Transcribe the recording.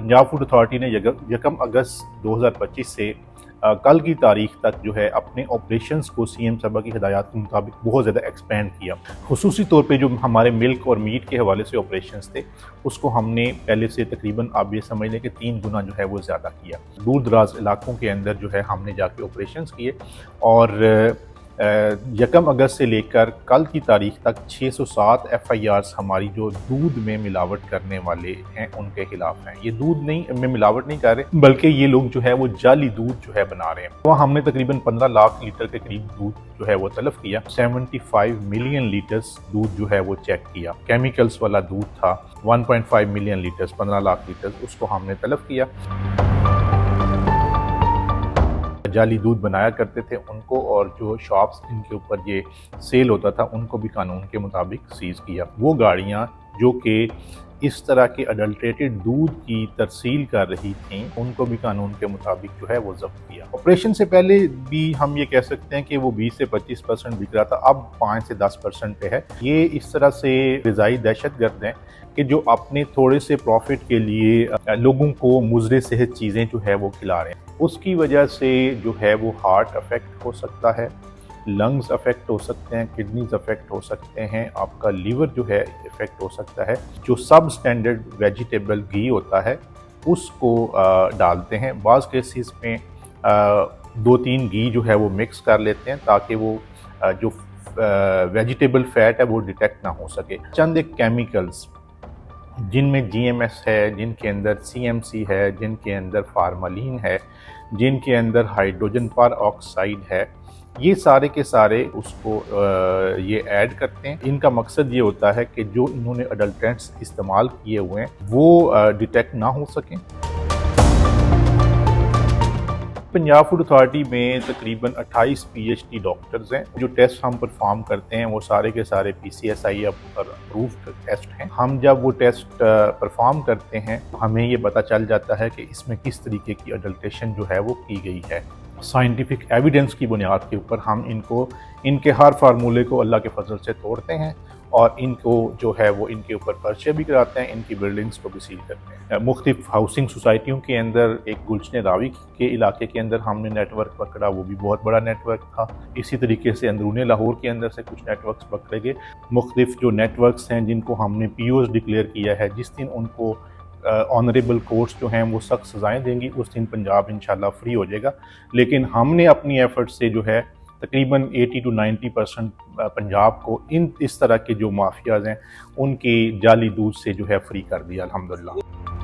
Punjab food authority ने 1 अगस्त 2025 से कल की तारीख तक जो है अपने ऑपरेशंस को सीएम साहब की हिदायत के मुताबिक बहुत ज़्यादा एक्सपेंड किया। खुसूसी तौर पे जो हमारे मिल्क और मीट के हवाले से ऑपरेशंस थे उसको हमने पहले से तकरीबन आप ये समझ लें कि 3 गुना जो है वो ज़्यादा किया। दूर दराज इलाकों के अंदर जो है हमने जाके ऑपरेशंस किए और 1 अगस्त से लेकर कल की तारीख तक 607 FIRs हमारी जो दूध में मिलावट करने वाले हैं उनके खिलाफ हैं। ये दूध नहीं में मिलावट नहीं कर रहे बल्कि ये लोग जो है वो जाली दूध जो है बना रहे हैं। तो हमने तकरीबन 15 लाख लीटर के करीब दूध जो है वो तलब किया। 75 मिलियन लीटर्स दूध जो है वो चेक किया। केमिकल्स वाला दूध था 1.5 मिलियन लीटर्स, 15 लाख लीटर्स, उसको हमने तलब किया। जाली दूध बनाया करते थे उनको और जो शॉप्स जिनके ऊपर ये सेल होता था उनको भी कानून के मुताबिक सीज किया। वो गाड़ियां जो कि इस तरह के अडल्ट्रेटेड दूध की तरसील कर रही थीं उनको भी कानून के मुताबिक जो है वो जब्त किया। ऑपरेशन से पहले भी हम ये कह सकते हैं कि वो 20 से 25% बिक रहा था, अब 5 से 10% पे है। ये इस तरह से ग़िज़ाई दहशतगर्द हैं कि जो अपने थोड़े से प्रॉफिट के लिए लोगों को मुज़र सेहत चीज़ें जो है वो खिला रहे हैं। उसकी वजह से जो है वो हार्ट अफेक्ट हो सकता है, लंग्स अफेक्ट हो सकते हैं, किडनीज अफेक्ट हो सकते हैं, आपका लीवर जो है इफेक्ट हो सकता है। जो सब स्टैंडर्ड वेजिटेबल घी होता है उसको डालते हैं। बाज़ केसेस में 2-3 घी जो है वो मिक्स कर लेते हैं ताकि वो जो वेजिटेबल फैट है वो डिटेक्ट ना हो सके। चंद एक केमिकल्स जिनमें GMS है, जिनके अंदर CMC है, जिनके अंदर फार्मालिन है, जिनके अंदर हाइड्रोजन पर ऑक्साइड है, ये सारे के सारे उसको ये ऐड करते हैं। इनका मकसद ये होता है कि जो इन्होंने अडल्ट्रेंट्स इस्तेमाल किए हुए हैं वो डिटेक्ट ना हो सकें। पंजाब फूड अथॉरिटी में तकरीबन 28 PhD डॉक्टर्स हैं। जो टेस्ट हम परफॉर्म करते हैं वो सारे के सारे PCSI अप्रूव्ड टेस्ट हैं। हम जब वो टेस्ट परफॉर्म करते हैं हमें ये पता चल जाता है कि इसमें किस तरीके की अडल्ट्रेशन जो है वो की गई है। साइंटिफिक एविडेंस की बुनियाद के ऊपर हम इनके हर फार्मूले को अल्लाह के फजल से तोड़ते हैं और इनको जो है वो इनके ऊपर पर्चे भी कराते हैं, इनकी बिल्डिंग्स को भी सील करते हैं। मुख्तलिफ हाउसिंग सोसाइटियों के अंदर एक गुलशन रावी के इलाके के अंदर हमने नेटवर्क पकड़ा, वो भी बहुत बड़ा नेटवर्क था। इसी तरीके से अंदरूनी लाहौर के अंदर से कुछ नेटवर्क्स पकड़े गए। मुख्तलिफ जो नेटवर्क्स हैं जिनको हमने POs डिक्लेयर किया है, जिस दिन उनको ऑनरेबल कोर्ट्स जो हैं वो सख्त सज़ाएँ देंगी उस दिन पंजाब इंशाल्लाह फ्री हो जाएगा। लेकिन हमने अपनी एफर्ट से जो है तकरीबन 80 to 90% पंजाब को इस तरह के जो माफियाज़ हैं उनकी जाली दूध से जो है फ्री कर दिया अल्हम्दुलिल्लाह।